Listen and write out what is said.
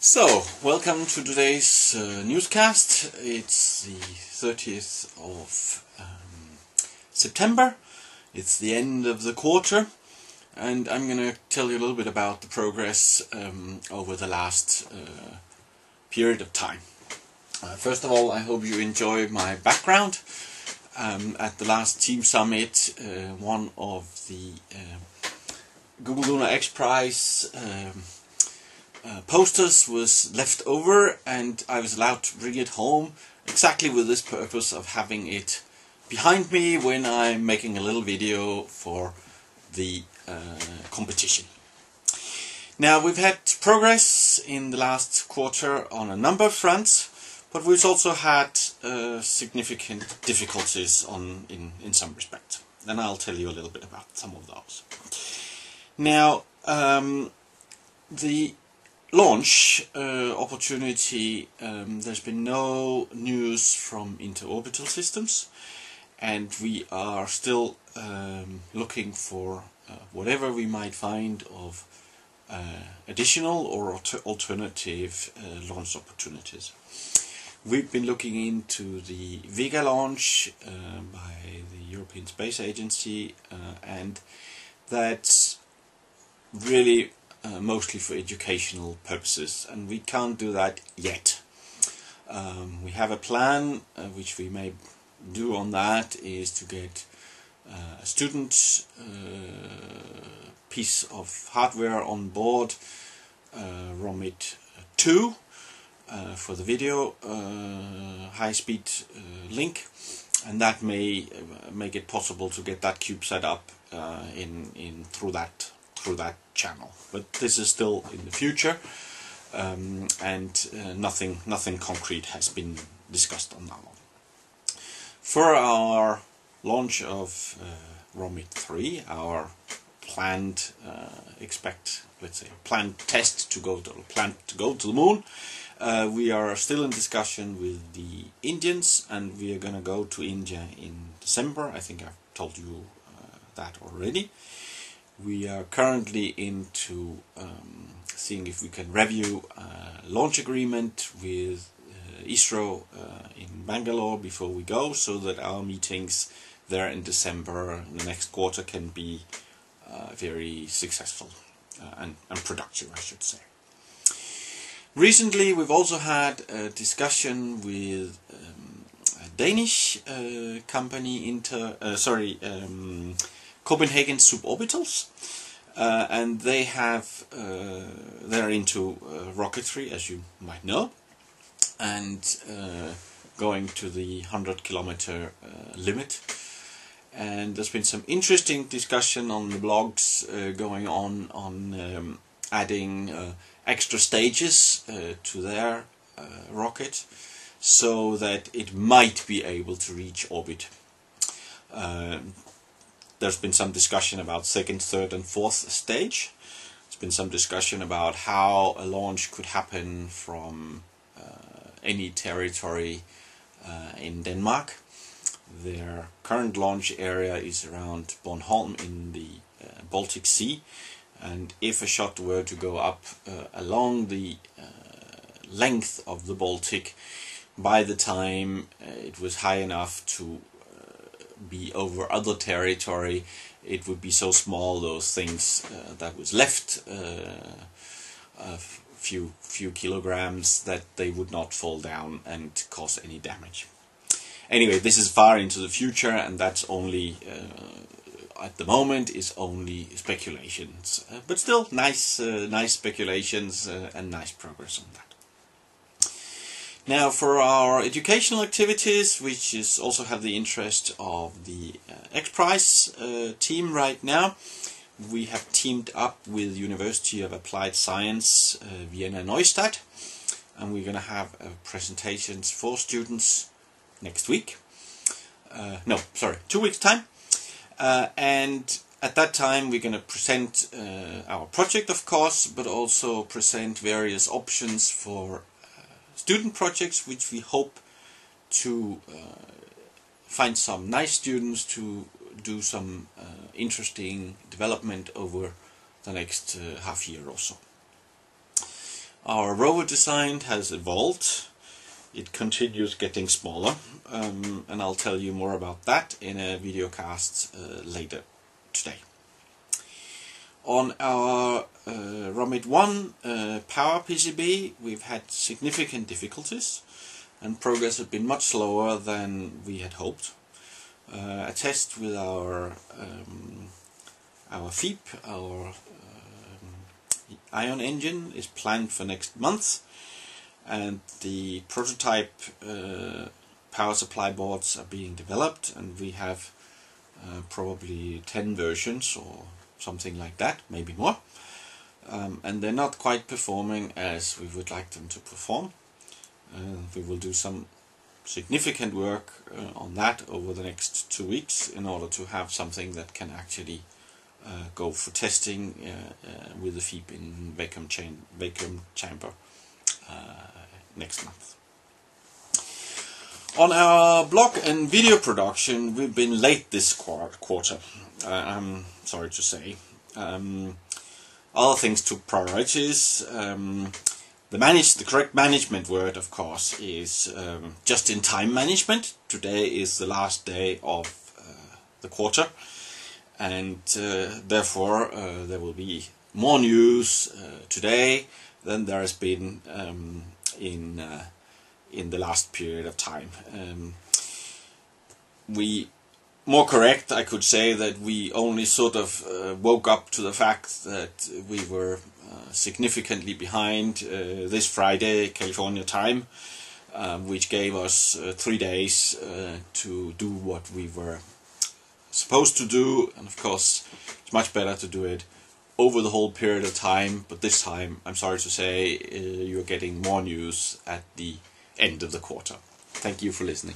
So, welcome to today's newscast. It's the 30th of September. It's the end of the quarter, and I'm going to tell you a little bit about the progress over the last period of time. First of all, I hope you enjoy my background. At the last Team Summit, one of the Euroluna X Prize posters was left over, and I was allowed to bring it home exactly with this purpose of having it behind me when I'm making a little video for the competition. Now, we've had progress in the last quarter on a number of fronts, but we've also had significant difficulties in some respects, and I'll tell you a little bit about some of those. Now, the launch opportunity, there's been no news from interorbital systems, and we are still looking for whatever we might find of additional or alternative launch opportunities. We've been looking into the Vega launch by the European Space Agency, and that's really mostly for educational purposes, and we can't do that yet. We have a plan which we may do on that, is to get a student piece of hardware on board, ROMIT 2 for the video high-speed link, and that may make it possible to get that cube set up through that channel. But this is still in the future, and nothing concrete has been discussed on that one. For our launch of ROMIT 3, our planned planned test to go to the moon, we are still in discussion with the Indians, and we are going to go to India in December. I think I've told you that already. We are currently into seeing if we can review a launch agreement with ISRO in Bangalore before we go, so that our meetings there in December, the next quarter, can be very successful and productive, I should say. Recently, we've also had a discussion with a Danish company, Copenhagen Suborbitals, and they're into rocketry, as you might know, and going to the 100-kilometer limit. And there's been some interesting discussion on the blogs going on adding extra stages to their rocket, so that it might be able to reach orbit. There's been some discussion about second, third and fourth stage. There's been some discussion about how a launch could happen from any territory in Denmark. Their current launch area is around Bornholm in the Baltic Sea, and if a shot were to go up along the length of the Baltic, by the time it was high enough to be over other territory, it would be so small, those things that was left, a few kilograms, that they would not fall down and cause any damage. Anyway, this is far into the future, and that's only at the moment is only speculations, but still nice speculations and nice progress on that. Now, for our educational activities, which is also have the interest of the X Prize team right now, we have teamed up with University of Applied Science Vienna Neustadt, and we're going to have presentations for students next week. 2 weeks time, and at that time we're going to present our project, of course, but also present various options for student projects, which we hope to find some nice students to do some interesting development over the next half year or so. Our rover design has evolved. It continues getting smaller, and I'll tell you more about that in a video cast later today. On our ROMID1 power PCB, we've had significant difficulties, and progress has been much slower than we had hoped. A test with our FEEP, our ion engine, is planned for next month, and the prototype power supply boards are being developed, and we have probably 10 versions or something like that, maybe more, and they're not quite performing as we would like them to perform. We will do some significant work on that over the next 2 weeks in order to have something that can actually go for testing with the FEEP in vacuum chamber next month. On our blog and video production, we've been late this quarter. I'm sorry to say. Other things took priorities. The correct management word, of course, is just-in-time management. Today is the last day of the quarter, and therefore there will be more news today than there has been in the last period of time. More correct, I could say that we only sort of woke up to the fact that we were significantly behind this Friday, California time, which gave us 3 days to do what we were supposed to do. And of course, it's much better to do it over the whole period of time, but this time, I'm sorry to say, you're getting more news at the end of the quarter. Thank you for listening.